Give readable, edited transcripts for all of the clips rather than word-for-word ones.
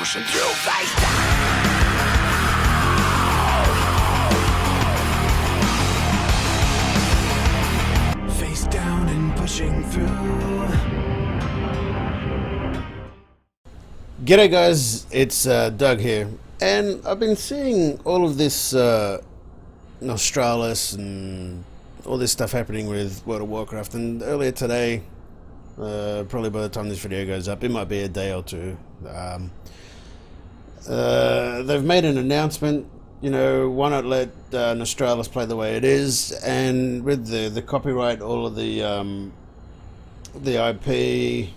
pushing through face down. Face down and pushing through. G'day guys, it's Doug here, and I've been seeing all of this Nostalrius and all this stuff happening with World of Warcraft, and earlier today, probably by the time this video goes up, it might be a day or two, they've made an announcement, you know, why not let Nostalrius play the way it is, and with the copyright, all of the IP,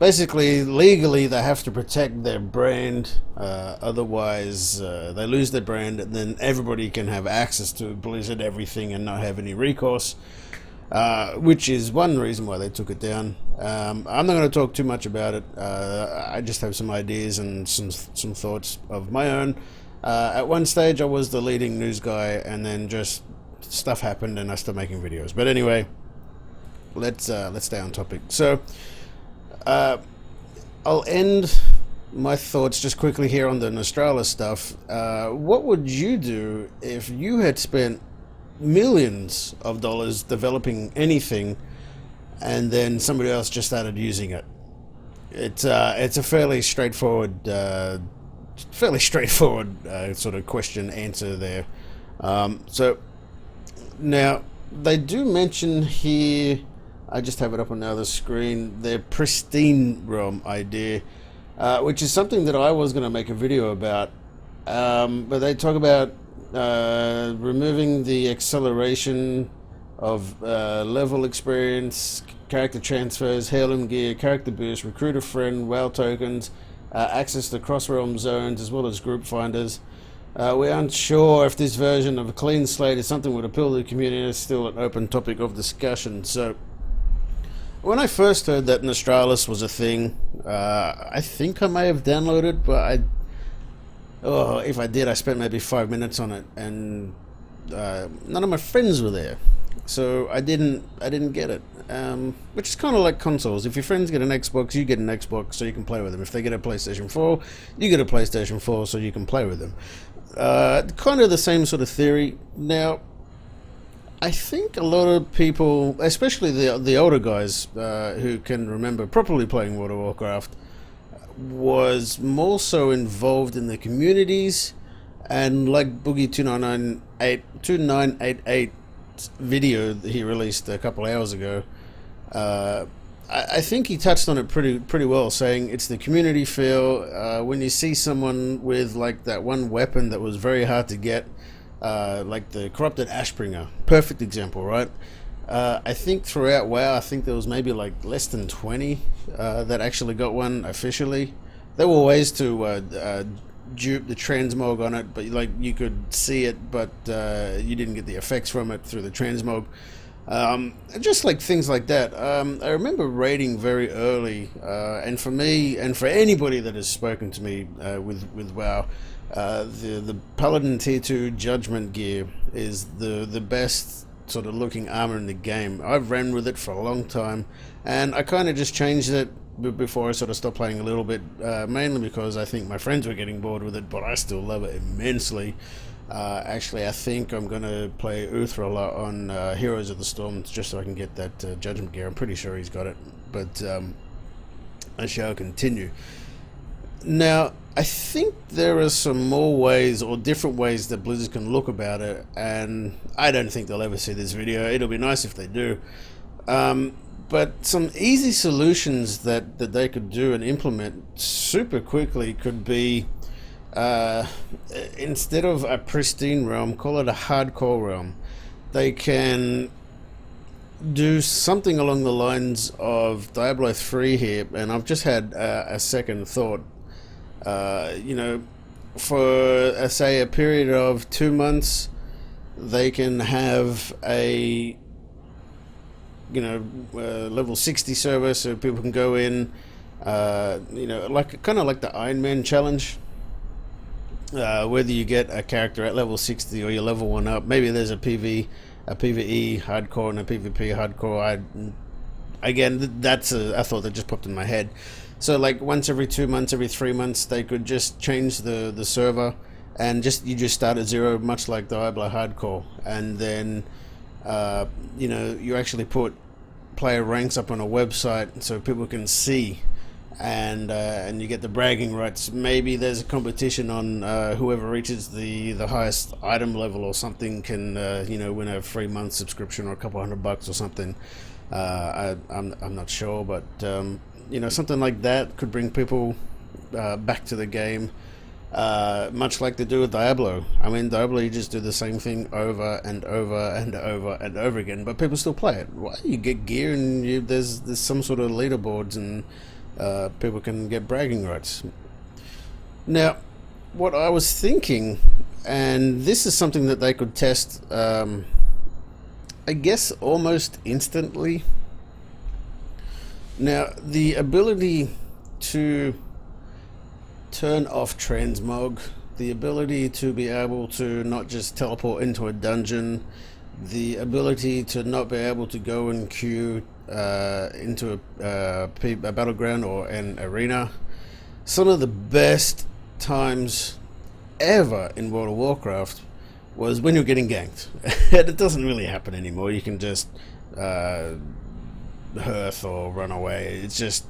basically legally they have to protect their brand, otherwise they lose their brand, and then everybody can have access to Blizzard everything and not have any recourse, which is one reason why they took it down. I'm not going to talk too much about it. I just have some ideas and some thoughts of my own. At one stage I was the leading news guy, and then just stuff happened and I started making videos. But anyway, let's stay on topic. So I'll end my thoughts just quickly here on the Nostalrius stuff. What would you do if you had spent millions of dollars developing anything and then somebody else just started using it? It's a fairly straightforward sort of question answer there. So now they do mention here, I just have it up on the other screen, their pristine realm idea, which is something that I was going to make a video about, but they talk about removing the acceleration of level experience, character transfers, heirloom gear, character boost, recruit a friend, WoW tokens, access to cross-realm zones, as well as group finders. We aren't sure if this version of a clean slate is something that would appeal to the community. It's still an open topic of discussion. So when I first heard that Nostalrius was a thing, I think I may have downloaded, but if I did, I spent maybe 5 minutes on it, and none of my friends were there, so I didn't get it. Which is kind of like consoles. If your friends get an Xbox, you get an Xbox so you can play with them. If they get a PlayStation 4, you get a PlayStation 4 so you can play with them. Kind of the same sort of theory. Now, I think a lot of people, especially the older guys who can remember properly playing World of Warcraft, was more so involved in the communities, and like Boogie 2988 video that he released a couple hours ago, I think he touched on it pretty well, saying it's the community feel. When you see someone with like that one weapon that was very hard to get, like the corrupted Ashbringer, perfect example, right? I think throughout WoW, I think there was maybe like less than 20 that actually got one officially. There were ways to dupe the transmog on it, but like you could see it, but you didn't get the effects from it through the transmog. Just like things like that. I remember raiding very early, and for me, and for anybody that has spoken to me with WoW, the Paladin Tier 2 Judgment gear is the best sort of looking armor in the game. I've ran with it for a long time, and I kind of just changed it before I sort of stopped playing a little bit, mainly because I think my friends were getting bored with it, but I still love it immensely. Actually, I think I'm going to play Uthra a lot on Heroes of the Storm just so I can get that Judgment gear. I'm pretty sure he's got it, but I shall continue. Now, I think there are some more ways or different ways that Blizzard can look about it, and I don't think they'll ever see this video. It'll be nice if they do. But some easy solutions that they could do and implement super quickly could be, instead of a pristine realm, call it a hardcore realm. They can do something along the lines of Diablo 3 here, and I've just had a second thought. You know, for say a period of 2 months, they can have a level 60 server, so people can go in, like kind of like the Iron Man challenge, whether you get a character at level 60 or you level one up. Maybe there's a PvE hardcore and a PvP hardcore. Again, that's a thought that just popped in my head. So like once every 2 months, every 3 months, they could just change the server, and you just start at zero, much like Diablo Hardcore, and then you actually put player ranks up on a website so people can see, and you get the bragging rights. Maybe there's a competition on whoever reaches the highest item level or something can win a free month subscription or a couple $100 or something. I'm not sure, but something like that could bring people back to the game, much like they do with Diablo. I mean, Diablo, you just do the same thing over and over and over and over again, but people still play it. Why? You get gear, and there's some sort of leaderboards, and people can get bragging rights. Now, what I was thinking, and this is something that they could test, I guess almost instantly. Now, the ability to turn off transmog, the ability to be able to not just teleport into a dungeon, the ability to not be able to go and queue into a battleground or an arena. Some of the best times ever in World of Warcraft was when you're getting ganked. It doesn't really happen anymore. You can just hearth or run away. It's just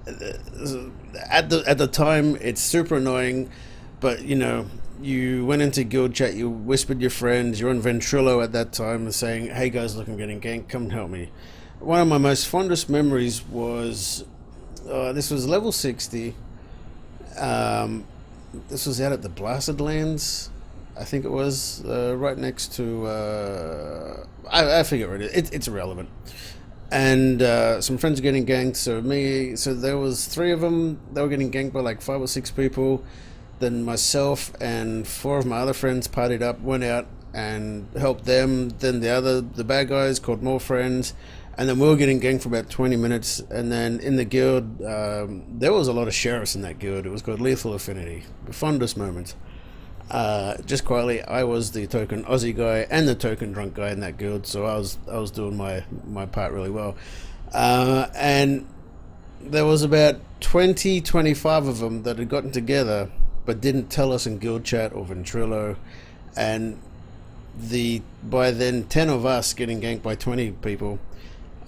at the time it's super annoying, but you went into guild chat, you whispered your friends, you're on Ventrilo at that time and saying, hey guys, look, I'm getting ganked, come help me. One of my most fondest memories was this was level 60. This was out at the Blasted Lands, I think it was, right next to I forget what it is. It's irrelevant. And some friends were getting ganked, so there was 3 of them. They were getting ganked by like 5 or 6 people. Then myself and 4 of my other friends partied up, went out and helped them. Then the bad guys called more friends, and then we were getting ganked for about 20 minutes. And then in the guild, there was a lot of sheriffs in that guild. It was called Lethal Affinity. The fondest moments. Just quietly, I was the token Aussie guy and the token drunk guy in that guild, so I was doing my part really well. And there was about 25 of them that had gotten together but didn't tell us in guild chat or Ventrilo, and by then 10 of us getting ganked by 20 people,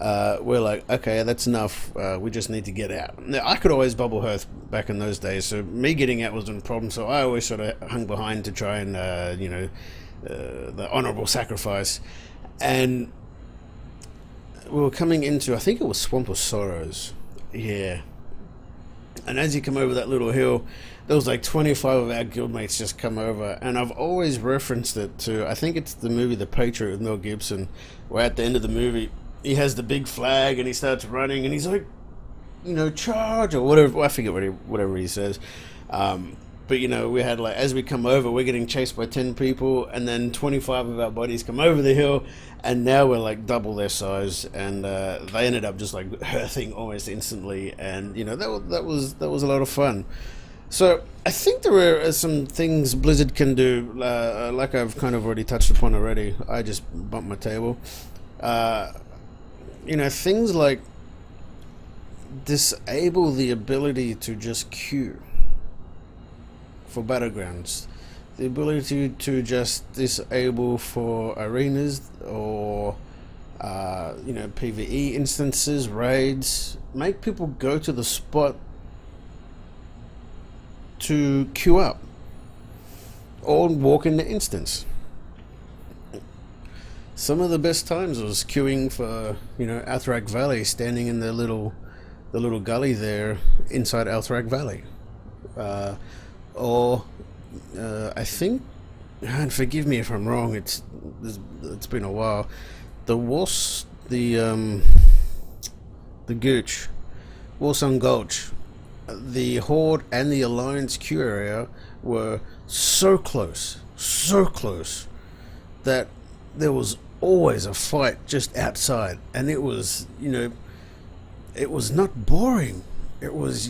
we're like, okay, that's enough, we just need to get out. Now, I could always bubble hearth back in those days, so me getting out wasn't a problem, so I always sort of hung behind to try and the honorable sacrifice. And we were coming into, I think it was Swamp of Sorrows, yeah, and as you come over that little hill, there was like 25 of our guildmates just come over, and I've always referenced it to, I think it's the movie The Patriot with Mel Gibson, where at the end of the movie he has the big flag and he starts running and he's like, charge or whatever. I forget whatever he says. But we had, like, as we come over, we're getting chased by 10 people, and then 25 of our buddies come over the hill, and now we're like double their size, and they ended up just like hearthing almost instantly, and that was a lot of fun. So I think there are some things Blizzard can do, like I've kind of already touched upon already. I just bumped my table. Things like disable the ability to just queue for battlegrounds, the ability to just disable for arenas or PvE instances, raids. Make people go to the spot to queue up or walk in the instance. Some of the best times was queuing for Athrak Valley, standing in the little gully there inside Athrak Valley, or I think, and forgive me if I'm wrong, it's been a while, the Gooch, Warsong Gulch, the Horde and the Alliance queue area were so close that there was always a fight just outside, and it was it was not boring. It was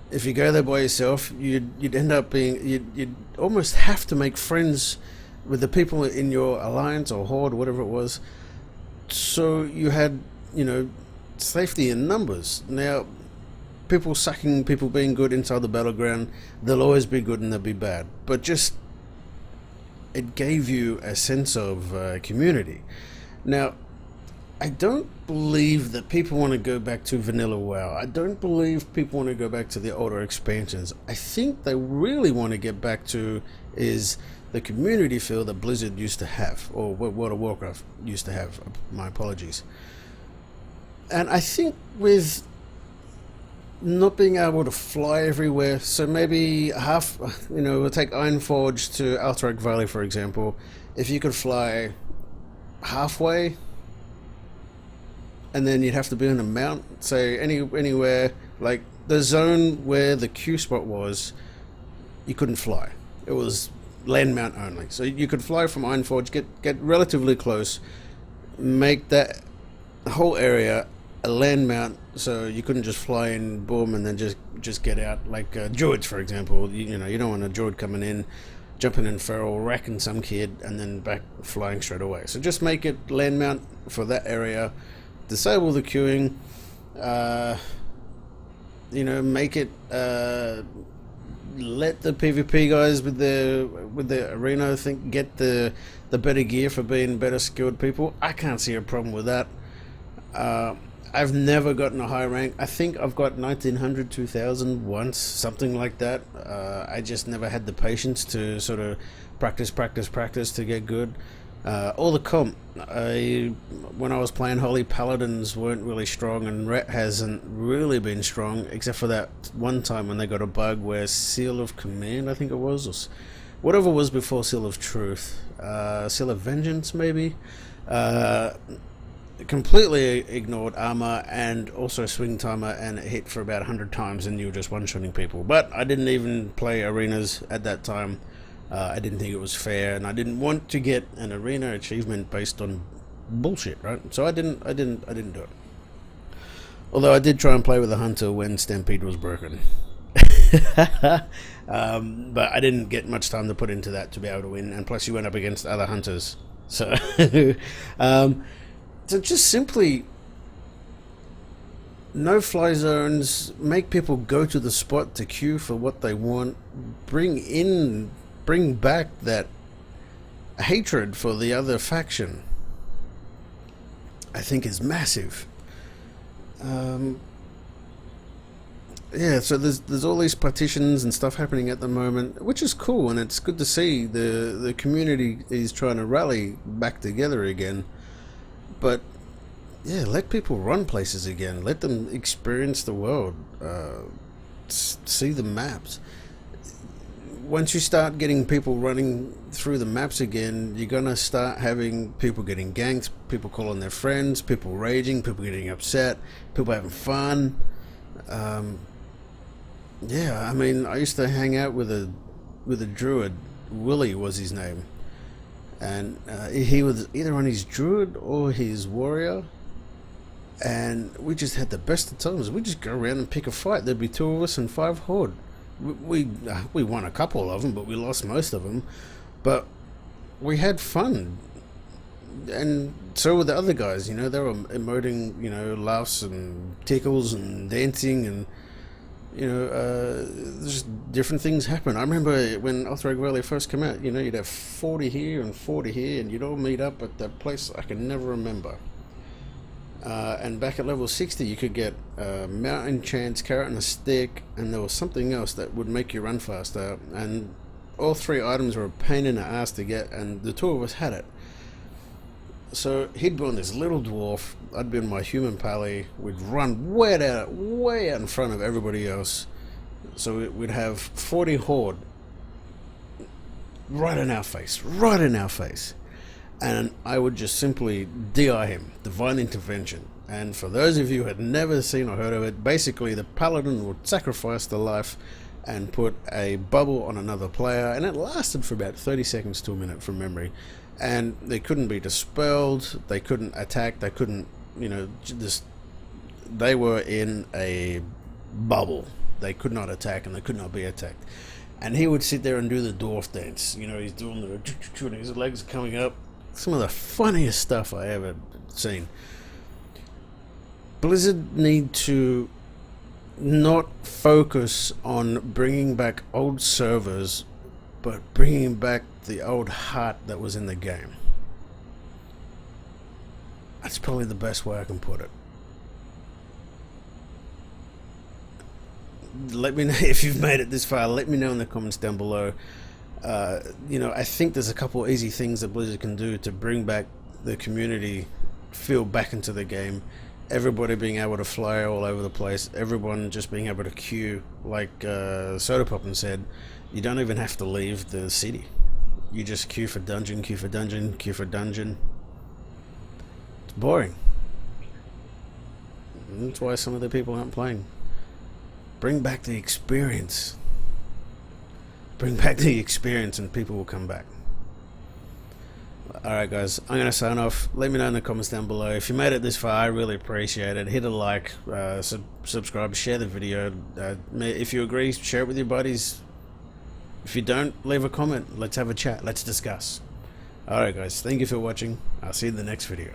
if you go there by yourself, you'd end up being, you'd almost have to make friends with the people in your alliance or horde, whatever it was, so you had safety in numbers. Now people sucking, people being good inside the battleground. They'll always be good and they'll be bad. But just, it gave you a sense of community. Now, I don't believe that people want to go back to vanilla WoW. I don't believe people want to go back to the older expansions. I think they really want to get back to is the community feel that Blizzard used to have, or what World of Warcraft used to have. My apologies. And I think with not being able to fly everywhere, so maybe half, we'll take Ironforge to Alterac Valley, for example. If you could fly halfway, and then you'd have to be on a mount, say anywhere, like the zone where the Q spot was, you couldn't fly. It was land mount only. So you could fly from Ironforge, get relatively close, make that whole area a land mount, so you couldn't just fly in, boom, and then just get out. Like Druids, for example, you don't want a Druid coming in, jumping in feral, racking some kid, and then back flying straight away. So just make it land mount for that area. Disable the queuing. Make it. Let the PvP guys with the arena get the better gear for being better skilled people. I can't see a problem with that. I've never gotten a high rank. I think I've got 1900, 2000 once, something like that. I just never had the patience to sort of practice to get good. All the comp, when I was playing Holy Paladins weren't really strong, and Ret hasn't really been strong, except for that one time when they got a bug where Seal of Command, I think it was, or whatever was before Seal of Truth, Seal of Vengeance maybe, completely ignored armor and also swing timer, and it hit for about 100 times and you were just one-shotting people. But I didn't even play arenas at that time. I didn't think it was fair, and I didn't want to get an arena achievement based on bullshit, right? So I didn't do it. Although I did try and play with a hunter when Stampede was broken. But I didn't get much time to put into that to be able to win, and plus you went up against other hunters. So, so just simply no fly zones, make people go to the spot to queue for what they want, bring back that hatred for the other faction. I think is massive. So there's all these partitions and stuff happening at the moment, which is cool, and it's good to see the community is trying to rally back together again. But yeah, let people run places again. Let them experience the world, see the maps. Once you start getting people running through the maps again, you're gonna start having people getting ganked, people calling their friends, people raging, people getting upset, people having fun. I mean, I used to hang out with a druid. Willie was his name, and he was either on his druid or his warrior, and we just had the best of times. We just go around and pick a fight. There'd be 2 of us and 5 horde. We won a couple of them, but we lost most of them. But we had fun, and so were the other guys. They were emoting, laughs and tickles and dancing, and just different things happen. I remember when Alterac Valley first came out. You'd have 40 here and 40 here, and you'd all meet up at that place I can never remember. And back at level 60 you could get mountain chance, carrot and a stick, and there was something else that would make you run faster, and all 3 items were a pain in the ass to get, and the 2 of us had it. So he'd be on this little dwarf, I'd be on my human pally, we'd run way out in front of everybody else, so we'd have 40 horde right in our face, and I would just simply DI him, Divine Intervention. And for those of you who had never seen or heard of it, basically the paladin would sacrifice the life and put a bubble on another player, and it lasted for about 30 seconds to a minute from memory, and they couldn't be dispelled, they couldn't attack, they couldn't, they were in a bubble. They could not attack and they could not be attacked. And he would sit there and do the dwarf dance, he's doing the his legs coming up. Some of the funniest stuff I ever seen. Blizzard need to not focus on bringing back old servers, but bringing back the old heart that was in the game. That's probably the best way I can put it. Let me know if you've made it this far. Let me know in the comments down below. You know, I think there's a couple easy things that Blizzard can do to bring back the community feel back into the game. Everybody being able to fly all over the place, everyone just being able to queue, like Sattatv said. You don't even have to leave the city. You just queue for dungeon, queue for dungeon, queue for dungeon. It's boring. That's why some of the people aren't playing. Bring back the experience. Bring back the experience and people will come back. Alright guys, I'm going to sign off. Let me know in the comments down below. If you made it this far, I really appreciate it. Hit a like, subscribe, share the video. If you agree, share it with your buddies. If you don't, leave a comment. Let's have a chat. Let's discuss. Alright guys, thank you for watching. I'll see you in the next video.